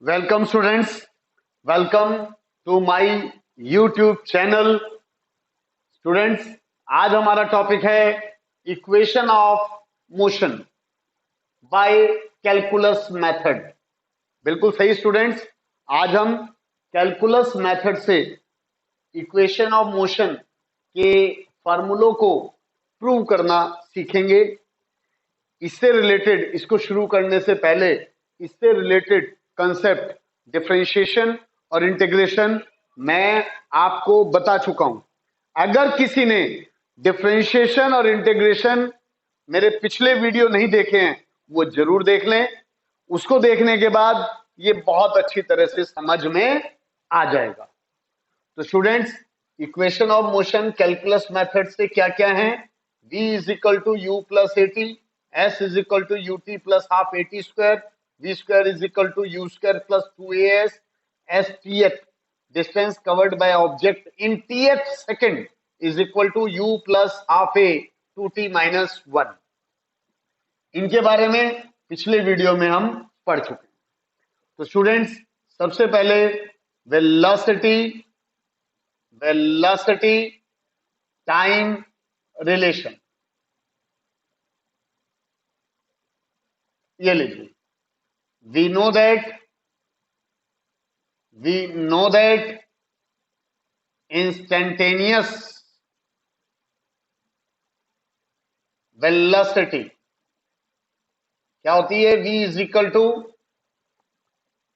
Welcome students, welcome to my YouTube channel. Students, आज हमारा topic है equation of motion by calculus method. बिल्कुल सही स्टूडेंट्स, आज हम कैलकुलस मेथड से इक्वेशन ऑफ मोशन के फार्मूलों को प्रूव करना सीखेंगे। इससे रिलेटेड, इसको शुरू करने से पहले इससे रिलेटेड कंसेप्ट डिफरेंशिएशन और इंटीग्रेशन मैं आपको बता चुका हूं। अगर किसी ने डिफरेंशिएशन और इंटीग्रेशन मेरे पिछले वीडियो नहीं देखे हैं, वो जरूर देख लें। उसको देखने के बाद ये बहुत अच्छी तरह से समझ में आ जाएगा। तो students, equation of motion calculus method से क्या क्या है? v is equal to u plus a t, s is equal to u t plus half a t square, v square is equal to u square plus two a s t th distance covered by object in t th second is equal to u plus half a two t minus one. इनके बारे में पिछले video में हम पढ़ चुके हैं। तो स्टूडेंट्स, सबसे पहले वेलोसिटी टाइम रिलेशन, ये लीजिए। we know that instantaneous velocity क्या होती है? v is equal to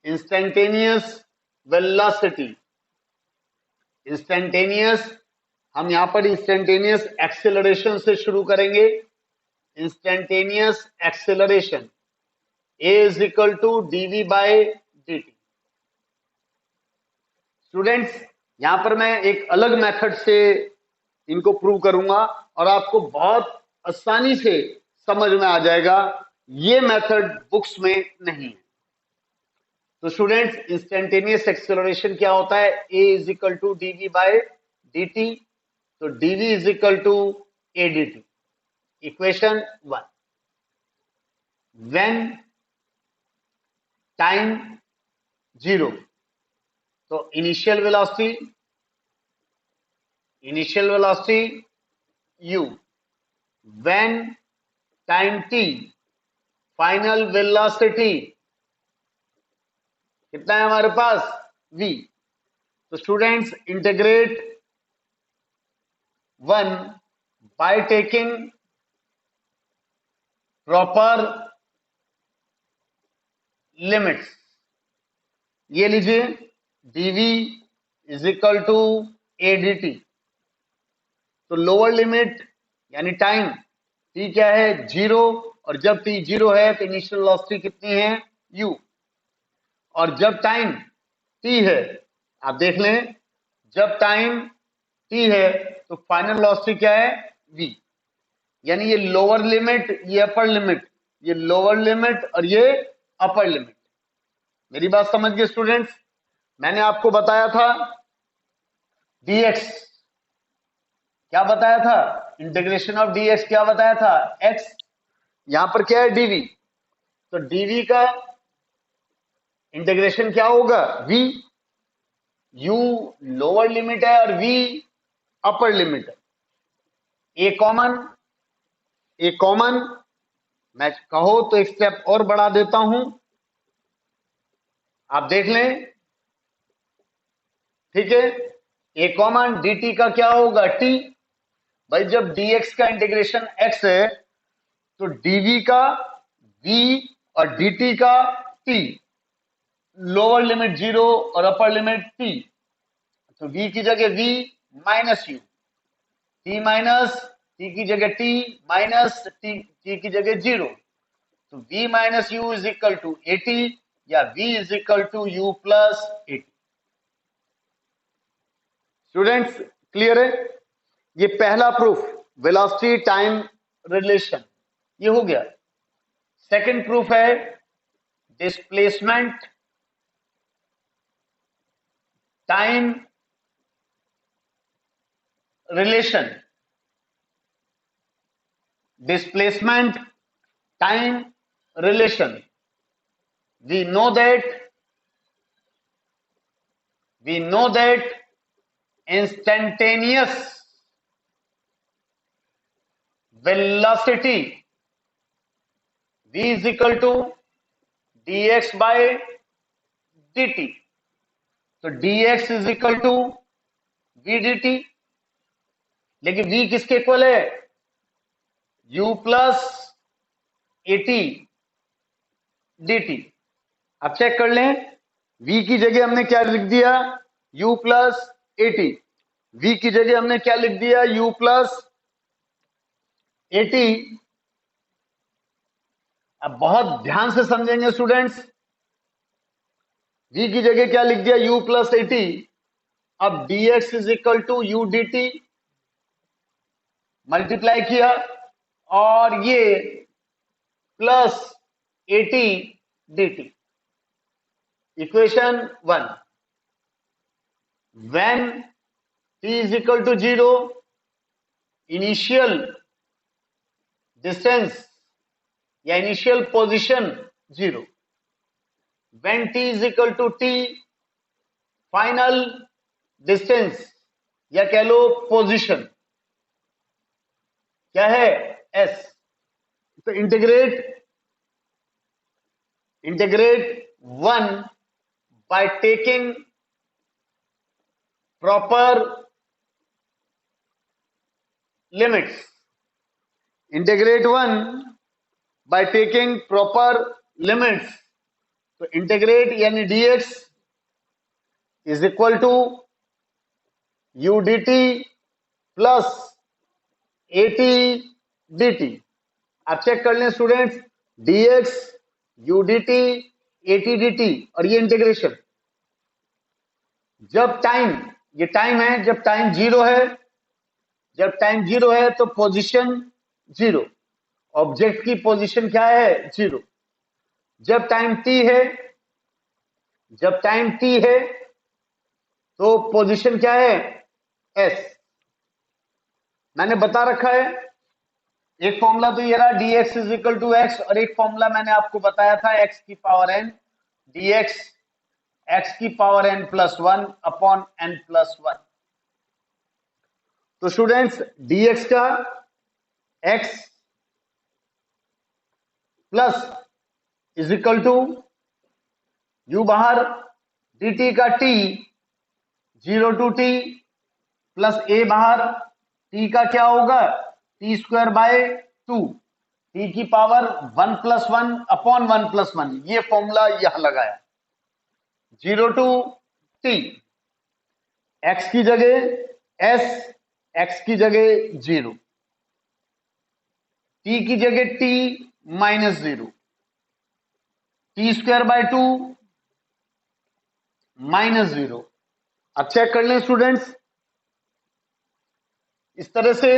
instantaneous velocity. Instantaneous, हम यहां पर इंस्टेंटेनियस एक्सेलरेशन से शुरू करेंगे। Instantaneous acceleration a is equal to dv by dt। Students, यहां पर मैं एक अलग मेथड से इनको प्रूव करूंगा और आपको बहुत आसानी से समझ में आ जाएगा। ये मेथड बुक्स में नहीं है। तो स्टूडेंट्स, इंस्टेंटेनियस एक्सेलरेशन क्या होता है? a is equal to dv by dt। तो dv is equal to a dt। Equation 1। When time 0, तो initial velocity u। When time t, final velocity कितना है हमारे पास? v। तो students, integrate 1 by taking proper limits. ये लीजिए, dv is equal to a dt। तो लोअर लिमिट यानी टाइम t क्या है? 0। और जब t 0 है तो इनिशियल वेलोसिटी कितनी है? u। और जब टाइम t है, आप देख लें, जब टाइम t है तो फाइनल वेलोसिटी क्या है? v। यानी ये लोअर लिमिट, ये अपर लिमिट, ये लोअर लिमिट और ये अपर लिमिट। मेरी बात समझ गए स्टूडेंट्स? मैंने आपको बताया था dx, क्या बताया था? इंटीग्रेशन ऑफ dx क्या बताया था? x। यहां पर क्या है? dv। तो dv का इंटीग्रेशन क्या होगा? v। u लोअर लिमिट है और v अपर लिमिट है। ए कॉमन मैं कहो तो एक स्टेप और बढ़ा देता हूं, आप देख लें, ठीक है। ए कॉमन dt का क्या होगा? t। भाई, जब dx का इंटीग्रेशन x है तो dv का v और dt का t, लोअर लिमिट 0 और अपर लिमिट t। तो v की जगह v minus you, t minus t की जगह t माइनस t की जगह 0। तो v minus u is equal to a t, या v is equal to u plus a t. Students, clear है? ये पहला प्रूफ, वेलोसिटी टाइम रिलेशन, ये हो गया। सेकंड प्रूफ है displacement time relation. Displacement time relation, we know that we know that instantaneous velocity v is equal to dx by dt. तो dx is equal to v dt, लेकिन v किसके इक्वल है? u plus a t dt. अब check कर लें, v की जगह हमने क्या लिख दिया? u plus eighty. v की जगह हमने क्या लिख दिया? u plus a t. अब बहुत ध्यान से समझेंगे स्टूडेंट्स. v की जगह क्या लिख दिया? u plus a t. अब dx is equal to u dt multiply किया, और ये plus a t dt. Equation 1. When t is equal to 0, initial distance या initial position 0. when t is equal to t, final distance या कह लो position क्या है? s. तो integrate 1 by taking proper limits. Integrate 1 by taking proper limits. तो integrate यानी dx is equal to u dt plus a t dt. आप check कर लें students, dx u dt eighty dt और ये इंटीग्रेशन. जब टाइम, ये टाइम है, जब टाइम जीरो है तो पोजीशन जीरो, ऑब्जेक्ट की पोजीशन क्या है? जीरो. जब टाइम t है तो पोजीशन क्या है? s. मैंने बता रखा है, एक फॉर्मूला तो ये रहा dx is equal to x, और एक फॉर्मूला मैंने आपको बताया था x की पावर n dx x की power n plus 1 upon n plus 1. तो स्टूडेंट्स dx का x plus is equal to u बाहर, dt का t 0 to t plus a बाहर, t का क्या होगा? t स्क्वायर बाय 2, t की पावर 1 प्लस 1 अपॉन 1 प्लस 1. ये फॉर्मूला यहां लगाया. 0 टू t, x की जगह s, x की जगह 0, t की जगह t minus 0, T square by 2 minus 0. अब चेक कर लें स्टूडेंट्स, इस तरह से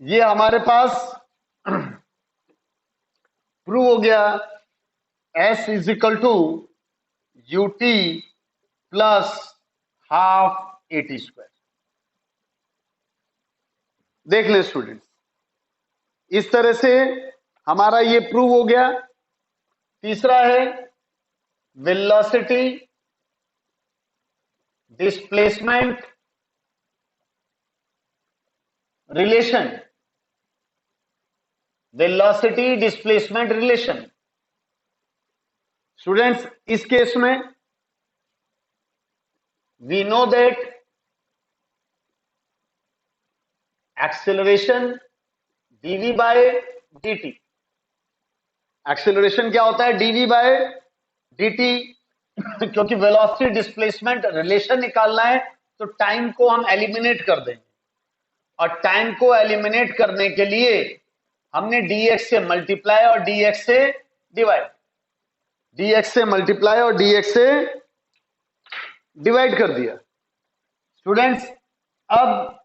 ये हमारे पास प्रूव हो गया s is equal to u t plus half a t square. देख ले स्टूडेंट्स, इस तरह से हमारा ये प्रूव हो गया. तीसरा है velocity displacement relation. Velocity displacement relation students, इस केस में we know that acceleration dv by dt. Acceleration क्या होता है? dv by dt. क्योंकि वेलोसिटी डिस्प्लेसमेंट रिलेशन निकालना है तो टाइम को हम एलिमिनेट कर देंगे, और टाइम को एलिमिनेट करने के लिए हमने dx से मल्टीप्लाई और dx से डिवाइड, dx से मल्टीप्लाई और dx से डिवाइड कर दिया. स्टूडेंट्स अब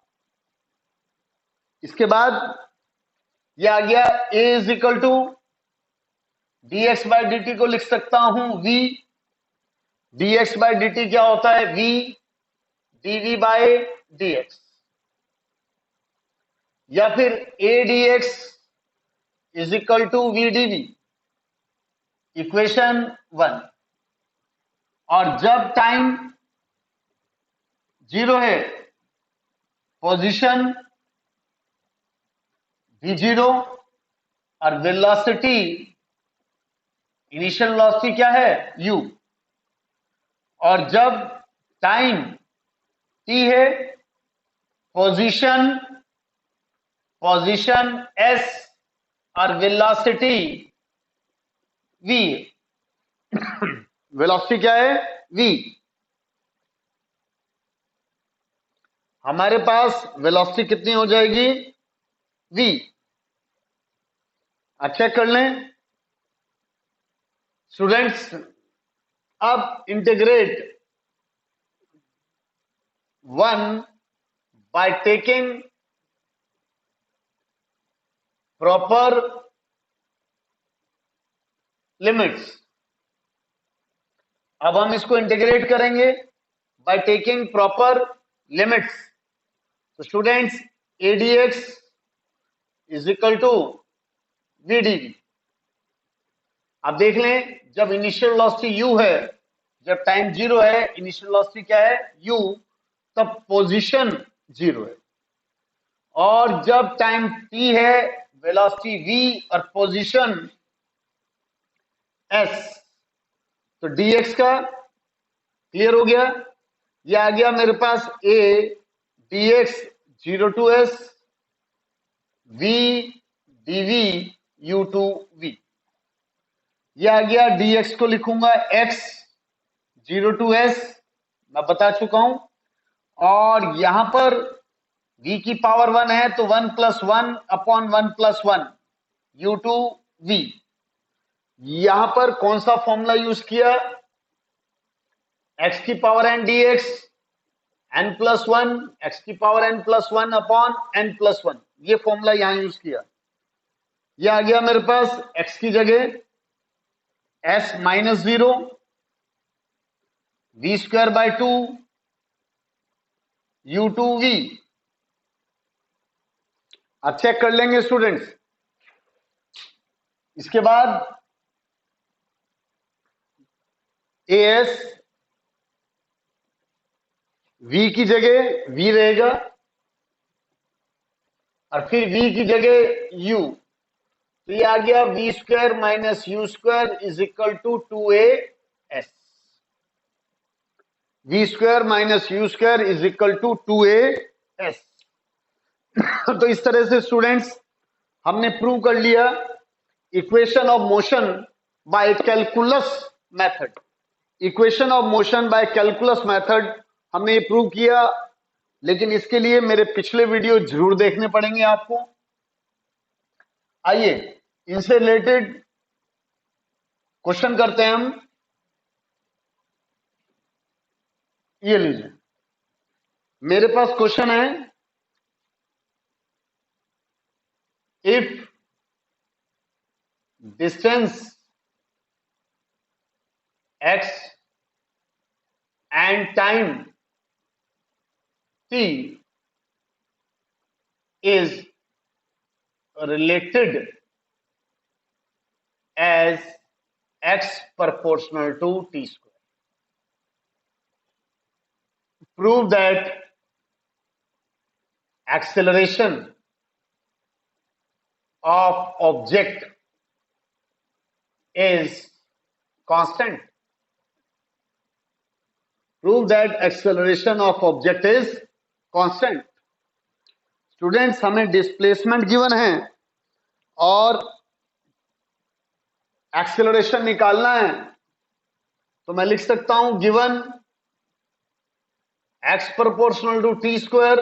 इसके बाद ये आ गया a is equal to dx by dt को लिख सकता हूं v. dx बाय dt क्या होता है? v dv by dx. या फिर a dx is equal to v dv. Equation 1. और जब टाइम 0 है पोजीशन v0 और वेलोसिटी इनिशियल वेलोसिटी क्या है u, और जब टाइम t है पोजीशन s और वेलोसिटी v, वेलोसिटी क्या है v। हमारे पास वेलोसिटी कितनी हो जाएगी v। अच्छा कर लें स्टूडेंट्स, अब integrate 1 by taking proper limits। अब हम इसको इंटीग्रेट करेंगे by taking proper limits। तो students ADX is equal to VDV। अब देख लें, जब इनिशियल वेलोसिटी u है, जब टाइम 0 है, इनिशियल वेलोसिटी क्या है u, तब पोजीशन 0 है, और जब टाइम t है वेलोसिटी v और पोजीशन s। तो dx का क्लियर हो गया, ये आ गया मेरे पास a dx 0 to s v dv u to v। ये आ गया, dx को लिखूंगा x 0 to s, मैं बता चुका हूं, और यहां पर v की पावर 1 है तो 1 + 1 अपॉन 1 + 1 u to v। यहां पर कौन सा फॉर्मूला यूज किया, x की power n dx n + 1 x की पावर n + 1 अपॉन n + 1, ये फॉर्मूला यहां यूज किया। ये आ गया मेरे पास x की जगह s - 0 v²/2 u to v। अब चेक कर लेंगे स्टूडेंट्स, इसके बाद as v की जगह v रहेगा, और फिर v की जगह u, तो ये आ गया v² - u² is equal to 2as। v² - u² is equal to 2as। तो इस तरह से स्टूडेंट्स हमने प्रूव कर लिया equation of motion by calculus method. Equation of motion by calculus method हमने ये प्रूव किया, लेकिन इसके लिए मेरे पिछले वीडियो जरूर देखने पड़ेंगे आपको। आइए इनसे रिलेटेड क्वेश्चन करते हैं हम। ये लीजिए, मेरे पास क्वेश्चन है, if distance x and time t is related as x proportional to t square, prove that acceleration of object is constant। Prove that acceleration of object is constant। Students हमें displacement given है और acceleration निकालना है, तो मैं लिख सकता हूं given x proportional to t square,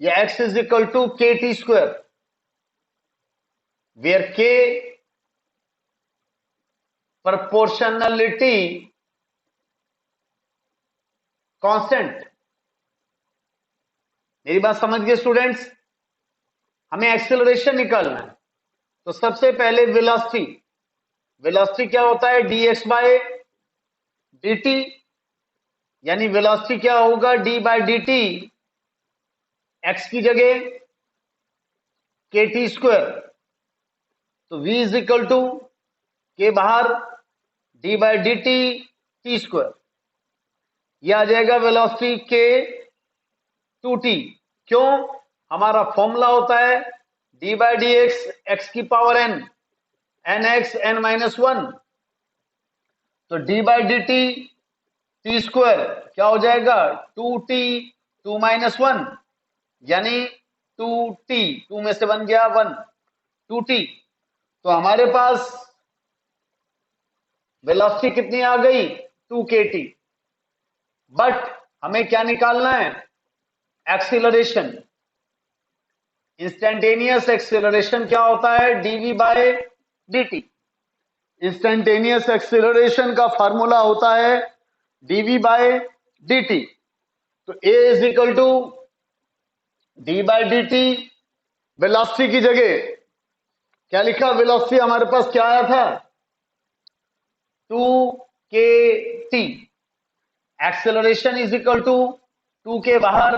या x is equal to kt square, where k proportionality constant. मेरी बात समझ गए स्टूडेंट्स, हमें एक्सेलरेशन निकालना है, तो सबसे पहले वेलोसिटी, वेलोसिटी क्या होता है d/dt, यानी वेलोसिटी क्या होगा d/dt, x की जगह kt स्क्वायर, तो v is equal to k बाहर d by d t t square, यह आ जाएगा वेलोसिटी के टू टी। क्यों? हमारा फॉर्मूला होता है d by d x x की power n, n x n minus one. तो d by d t t square क्या हो जाएगा? Two t two minus one, यानी टू टी, टू में से बन गया वन, टू टी। तो हमारे पास वेलोसिटी कितनी आ गई? To k T. बट हमें क्या निकालना है? एक्सीलरेशन। इंस्टेंटेनियस एक्सीलरेशन क्या होता है? D v by d. Instantaneous acceleration का फार्मूला होता है डीवी बाय डी। तो a is equal to d by d t, velocity की जगह क्या लिखा? वेलोसिटी हमारे पास क्या आया था? Two k t. Acceleration is equal to two k बाहर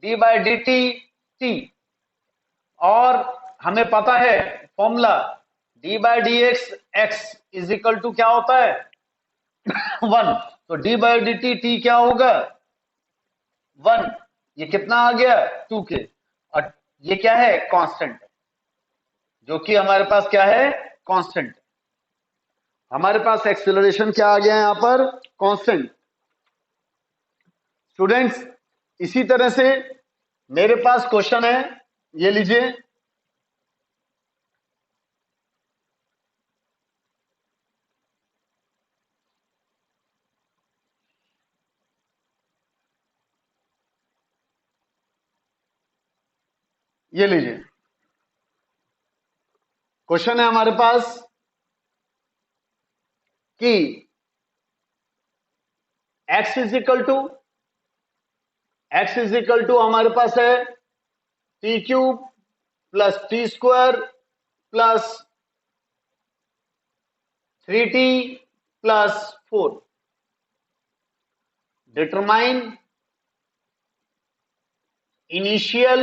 डी बाई डी टी। और हमें पता है formula d by d x x is equal to क्या होता है? वन। तो डी बाई डी टी क्या होगा? वन। ये कितना आ गया? टू के। और ये क्या है? कांस्टेंट है, जो कि हमारे पास क्या है? कांस्टेंट। हमारे पास एक्सेलरेशन क्या आ गया है यहां पर? कांस्टेंट। स्टूडेंट्स, इसी तरह से मेरे पास क्वेश्चन है, ये लीजिए। ये लीजिए, क्वेश्चन है हमारे पास कि x इज इक्वल टू हमारे पास है t cube plus t square plus 3t plus 4। Determine initial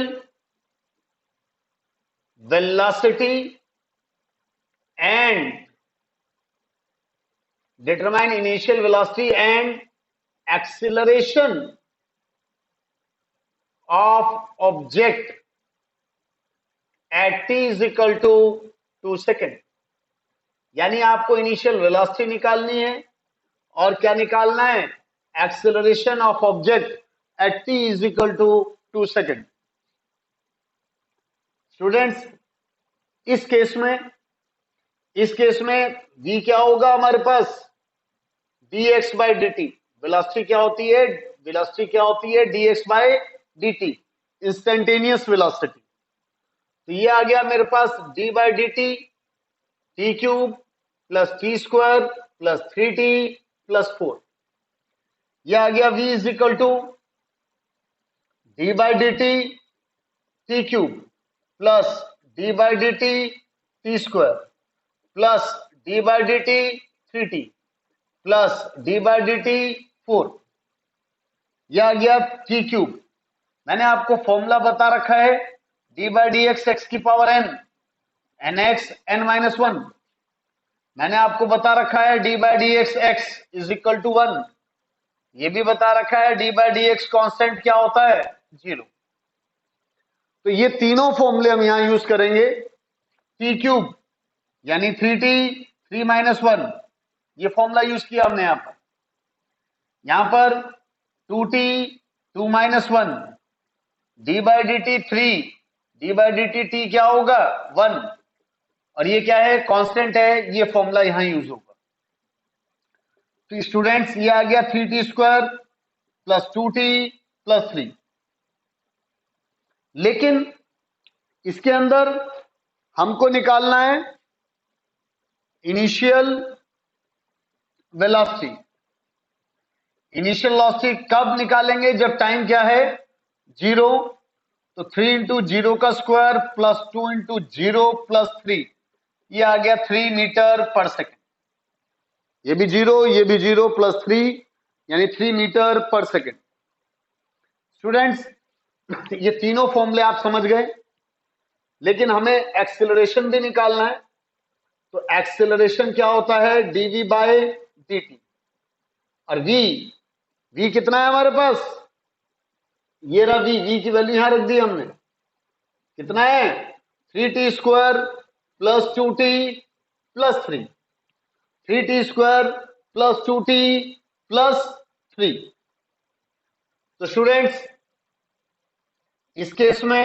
velocity and acceleration of object at t is equal to 2 second. यानी आपको इनिशियल वेलोसिटी निकालनी है और क्या निकालना है? Acceleration of object at t is equal to 2 second. Students, इस case में v क्या होगा हमारे पास? dx by d t. Velocity क्या होती है? dx by d t, instantaneous velocity. तो ये आ गया मेरे पास d by d t, t cube plus t square plus 3t plus 4। यह आ गया v is equal to d by d t cube plus D by d T square plus D by d T 3t plus D by d T 4। यह आ गया T cube. मैंने आपको formula बता रखा है d by d x x की power n, n x n minus one. मैंने आपको बता रखा है d by d x x is equal to 1। ये भी बता रखा है d by d x constant क्या होता है? 0। तो ये तीनों फॉर्मूले हम यहां यूज करेंगे। टी क्यूब यानी 3t 3 माइनस 1, ये फॉर्मूला यूज किया हमने यहां पर 2t 2 minus 1, D by d T 3, D by d t T क्या होगा? 1। और ये क्या है? कांस्टेंट है। ये फॉर्मूला यहां यूज होगा। तो स्टूडेंट्स, ये आ गया 3t square plus 2t plus 3। लेकिन इसके अंदर हमको निकालना है इनिशियल वेलोसिटी। इनिशियल वेलोसिटी कब निकालेंगे? जब टाइम क्या है? 0। तो 3 इंटू 0 का स्क्वायर प्लस 2 इंटू 0 प्लस 3, ये आ गया 3 मीटर पर सेकेंड। ये भी 0, ये भी 0 प्लस 3 यानी 3 मीटर पर सेकेंड। स्टूडेंट्स, ये तीनों फॉर्मूले आप समझ गए, लेकिन हमें एक्सेलरेशन भी निकालना है। तो एक्सेलरेशन क्या होता है? D v by dt। और v कितना है हमारे पास, ये रहा v की वैल्यू यहां रख दी हमने, कितना है 3t² plus 2t plus 3, 3t² plus 2t plus 3। तो स्टूडेंट्स इस केस में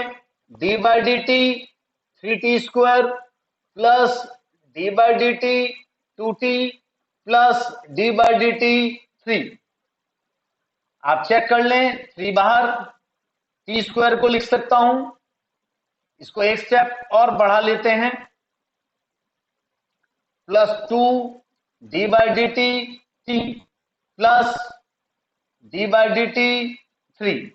d by d T 3t² plus d by d T 2t plus d by d T 3। आप चेक कर लें, 3 बाहर, t² को लिख सकता हूं, इसको एक स्टेप और बढ़ा लेते हैं, plus 2 d by d T t plus d by d T 3।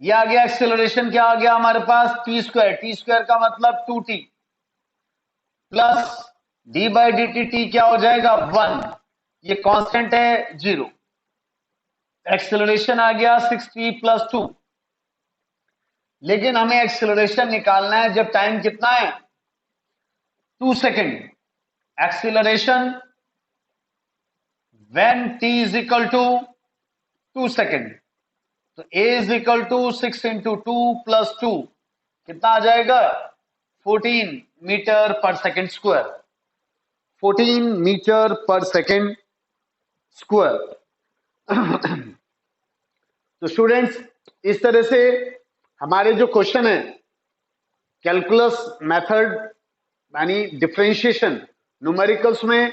ये आ गया एक्सेलरेशन, क्या आ गया हमारे पास t² का मतलब 2t plus d by d T t क्या हो जाएगा 1, ये कांस्टेंट है 0। एक्सेलरेशन आ गया 6t प्लस 2। लेकिन हमें एक्सेलरेशन निकालना है जब टाइम कितना है 2 second. Acceleration when t is equal to 2 second, तो a is equal to 6 into 2 plus 2 कितना आ जाएगा 14 metre per second square, 14 metre per second square. तो स्टूडेंट्स इस तरह से हमारे जो क्वेश्चन है कैलकुलस मेथड यानी डिफरेंशिएशन, न्यूमेरिकल्स में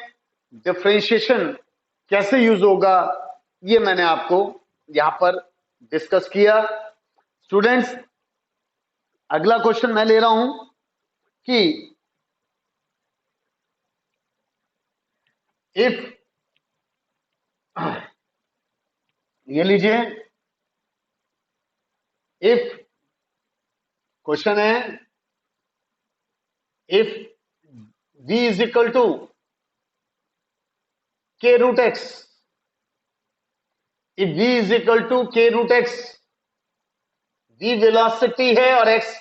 डिफरेंशिएशन कैसे यूज होगा, ये मैंने आपको यहां पर डिस्कस किया। स्टूडेंट्स अगला क्वेश्चन मैं ले रहा हूं कि इफ, ये लीजिए, इफ क्वेश्चन है if v is equal to k root x, if v is equal to k root x, v velocity है और x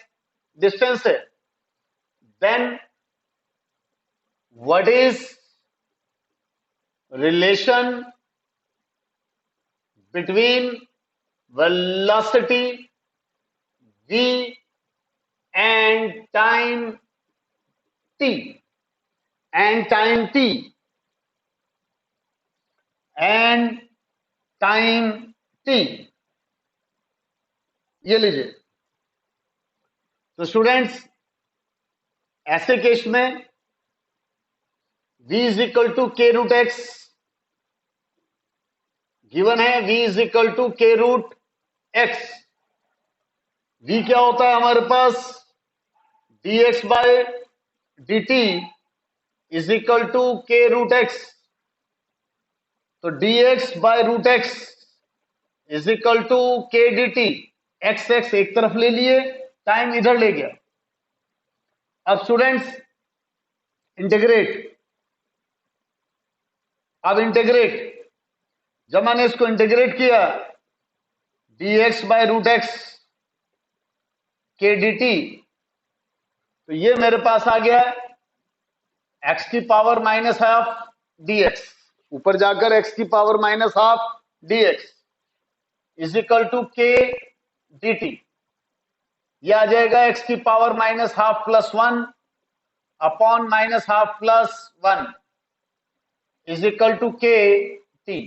डिस्टेंस है, then what is relation between velocity v and time t and time t and time t। ये लीजिए, तो students ऐसे case में v is equal to k root x given है, v is equal to k root x, v क्या होता है हमारे पास dx by dt is equal to k root x, तो dx by root x is equal to k dt, x x एक तरफ ले लिए, टाइम इधर ले गया। अब स्टूडेंट्स इंटीग्रेट, अब इंटीग्रेट, जब मैंने इसको इंटीग्रेट किया dx by root x k dt, तो ये मेरे पास आ गया x की पावर माइनस हाफ dx, ऊपर जाकर x की power minus half dx is equal to k dt। ये आ जाएगा x की power minus half plus 1 upon minus half plus 1 is equal to k t।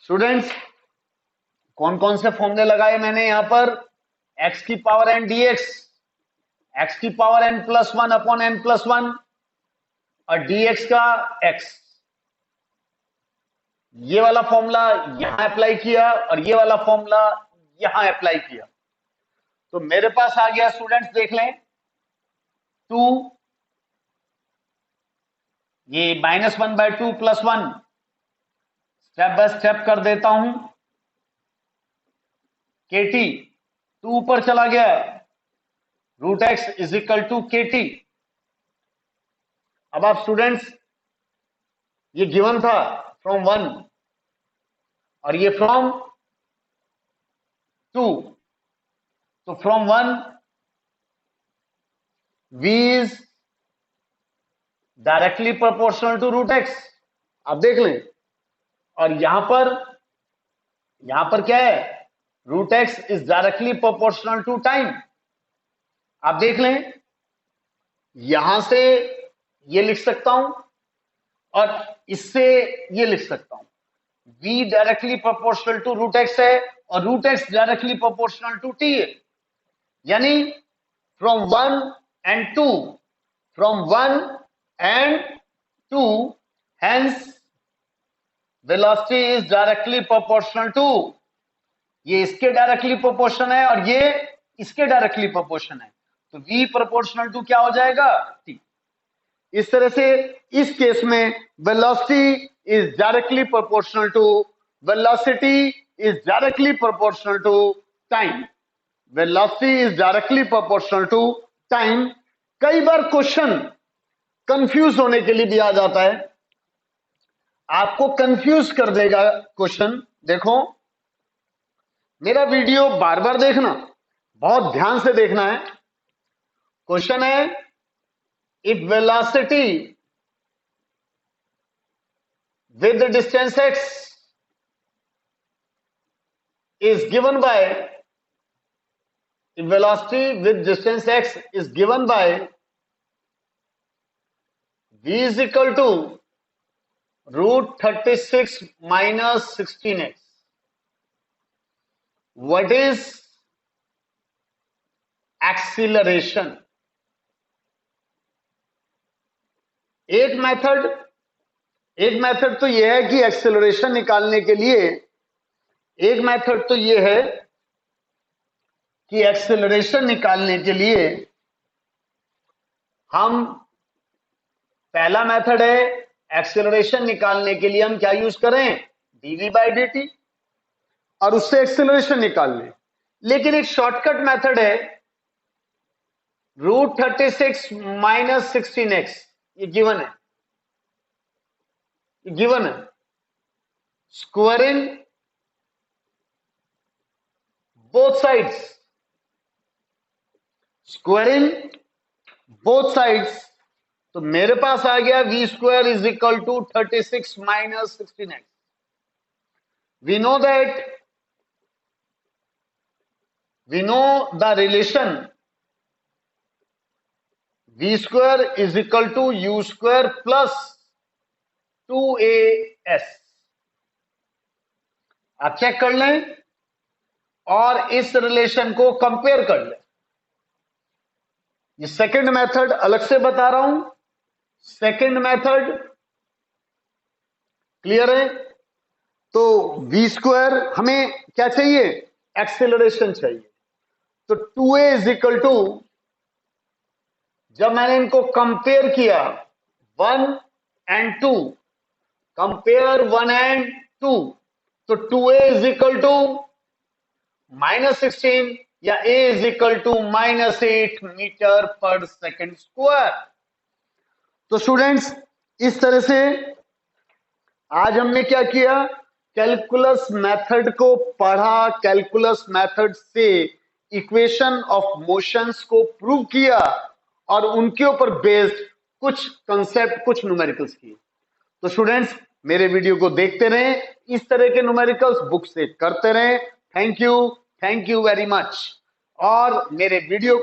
Students कौन कौन से फॉर्मूले लगाए मैंने यहां पर, x की पावर n dx, x की power n plus 1 upon n plus 1 और dx का x, ये वाला फॉर्मूला यहां अप्लाई किया और ये वाला फॉर्मूला यहां अप्लाई किया, तो मेरे पास आ गया स्टूडेंट्स देख लें 2, ये minus 1 by 2 plus 1, step by step कर देता हूं, kt 2 ऊपर चला गया, root x is equal to kt। अब आप स्टूडेंट्स ये गिवन था फ्रॉम 1 और ये फ्रॉम 2, तो from 1 v directly proportional to root x, आप देख लें। और यहां पर क्या है, root x is directly proportional to time, आप देख लें। यहां से ये लिख सकता हूं और इससे ये लिख सकता हूं। v directly proportional to root x है और root x directly proportional to t है, यानी फ्रॉम 1 and 2, from 1 and 2, hence velocity is directly proportional to, ये इसके डायरेक्टली प्रोपोर्शन है और ये इसके डायरेक्टली प्रोपोर्शन है, तो v प्रोपोर्शनल टू क्या हो जाएगा, t। इस तरह से इस केस में velocity is directly proportional to velocity is directly proportional to time, velocity is directly proportional to time. कई बार क्वेश्चन कंफ्यूज होने के लिए भी आ जाता है, आपको कंफ्यूज कर देगा क्वेश्चन। देखो मेरा वीडियो बार बार देखना, बहुत ध्यान से देखना है। क्वेश्चन है, if velocity with the distance x is given by, if velocity with distance x is given by v is equal to root 36 minus 16x, what is acceleration? एक मेथड तो यह है कि एक्सेलरेशन निकालने के लिए, एक मेथड तो यह है कि एक्सेलरेशन निकालने के लिए हम, पहला मेथड है एक्सेलरेशन निकालने के लिए हम क्या यूज करें, dv by dt, और उससे एक्सेलरेशन निकाल लें। लेकिन एक शॉर्टकट मेथड है रूट 36 माइनस 16x, ये गिवन है, गिवन है। Squaring both sides, squaring both sides, तो मेरे पास आ गया v square is equal to 36 minus 16x। We know that, we know the relation v square is equal to u square plus 2as, आप check कर लें और इस रिलेशन को कंपेयर कर लें। ये सेकंड मेथड अलग से बता रहा हूं, सेकंड मेथड क्लियर है। तो v स्क्वायर हमें क्या चाहिए, एक्सेलरेशन चाहिए, तो 2a इज इक्वल टू, जब मैंने इनको कंपेयर किया 1 and 2, कंपेयर 1 and 2, तो 2a इज इक्वल टू -16 या a is equal to -8 metre per second square. तो स्टूडेंट्स इस तरह से आज हमने क्या किया, कैलकुलस मेथड को पढ़ा, कैलकुलस मेथड से इक्वेशन ऑफ मोशंस को प्रूव किया और उनके ऊपर बेस्ड कुछ कंसेप्ट, कुछ न्यूमेरिकल्स किए। तो स्टूडेंट्स मेरे वीडियो को देखते रहें, इस तरह के न्यूमेरिकल्स बुक से करते रहें। Thank you very much. और मेरे वीडियो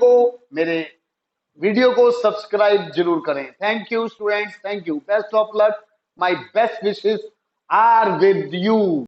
को सब्सक्राइब जरूर करें। Thank you students, thank you, best of luck, my best wishes are with you.